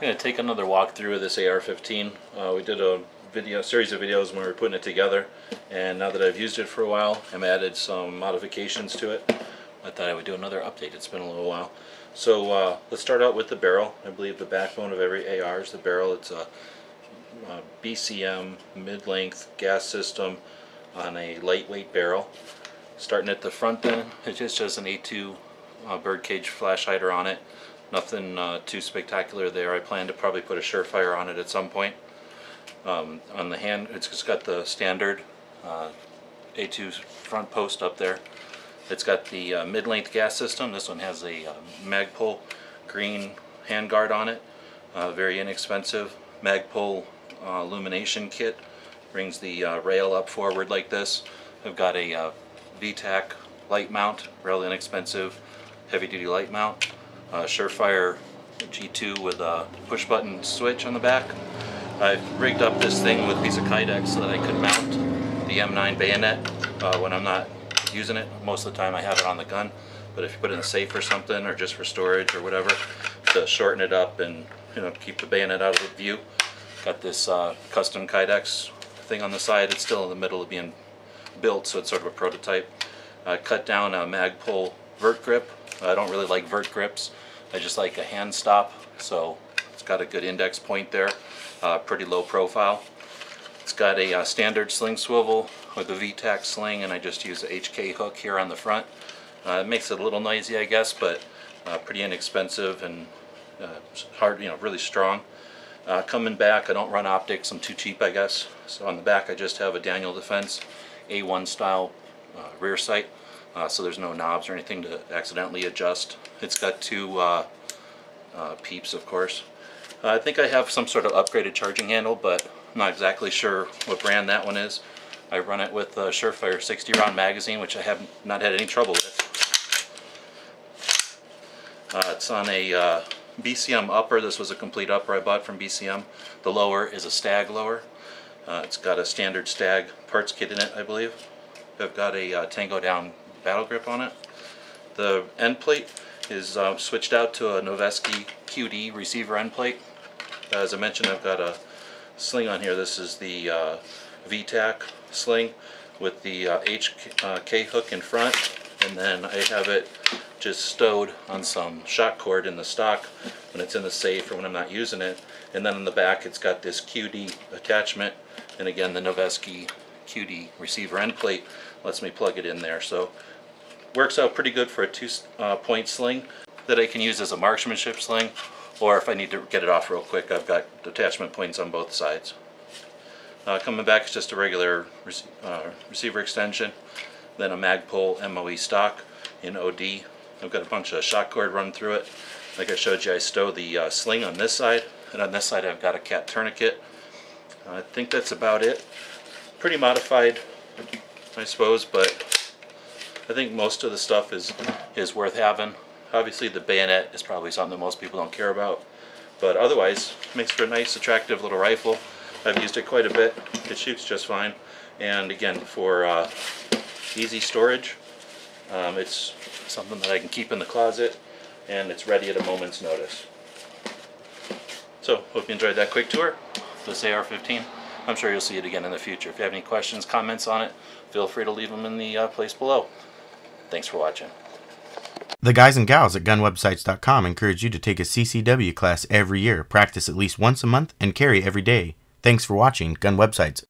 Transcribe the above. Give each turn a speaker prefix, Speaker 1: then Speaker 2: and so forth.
Speaker 1: going to take another walkthrough of this AR-15. We did a series of videos when we were putting it together, and now that I've used it for a while, I've added some modifications to it. I thought I would do another update. It's been a little while. So let's start out with the barrel. I believe the backbone of every AR is the barrel. It's a BCM mid-length gas system on a lightweight barrel. Starting at the front end, it just has an A2 birdcage flash hider on it. Nothing too spectacular there. I plan to probably put a Surefire on it at some point. On the hand, it's just got the standard A2 front post up there. It's got the mid-length gas system. This one has a Magpul Green Handguard on it. Very inexpensive Magpul illumination kit. Brings the rail up forward like this. I've got a Vtec light mount, really inexpensive heavy-duty light mount. Surefire G2 with a push-button switch on the back. I've rigged up this thing with a piece of Kydex so that I could mount the M9 bayonet when I'm not using it. Most of the time I have it on the gun, but if you put it in a safe or something, or just for storage or whatever, to shorten it up and keep the bayonet out of the view. Got this custom Kydex thing on the side. It's still in the middle of being built, so it's sort of a prototype. Cut down a Magpul Vert grip. I don't really like Vert grips. I just like a hand stop, so it's got a good index point there. Pretty low profile. It's got a standard sling swivel with a Vtec Sling, and I just use a HK hook here on the front. It makes it a little noisy, I guess, but pretty inexpensive and hard, really strong. Coming back, I don't run optics. I'm too cheap, I guess. So on the back, I just have a Daniel Defense A1 style rear sight. So there's no knobs or anything to accidentally adjust. It's got two peeps, of course. I think I have some sort of upgraded charging handle, but I'm not exactly sure what brand that one is. I run it with a Surefire 60 round magazine, which I have not had any trouble with. It's on a BCM Upper. This was a complete upper I bought from BCM. The lower is a Stag lower. It's got a standard Stag parts kit in it, I believe. I've got a Tango down battle grip on it. The end plate is switched out to a Noveske QD receiver end plate. As I mentioned, I've got a sling on here. This is the Vtec Sling with the HK hook in front, and then I have it just stowed on some shot cord in the stock when it's in the safe or when I'm not using it. And then in the back it's got this QD attachment, and again the Noveske QD receiver end plate lets me plug it in there. So works out pretty good for a two-point sling that I can use as a marksmanship sling, or if I need to get it off real quick, I've got attachment points on both sides. Coming back, it's just a regular receiver extension, then a Magpul MOE stock in OD. I've got a bunch of shot cord run through it. Like I showed you, I stow the sling on this side, and on this side I've got a cat tourniquet. I think that's about it. Pretty modified, I suppose, but I think most of the stuff is worth having. Obviously the bayonet is probably something that most people don't care about, but otherwise it makes for a nice, attractive little rifle. I've used it quite a bit. It shoots just fine, and again, for easy storage, it's something that I can keep in the closet, and it's ready at a moment's notice. So, hope you enjoyed that quick tour of this AR-15. I'm sure you'll see it again in the future. If you have any questions, comments on it, feel free to leave them in the place below. Thanks for watching.
Speaker 2: The guys and gals at gunwebsites.com encourage you to take a CCW class every year, practice at least once a month, and carry every day. Thanks for watching Gun Websites.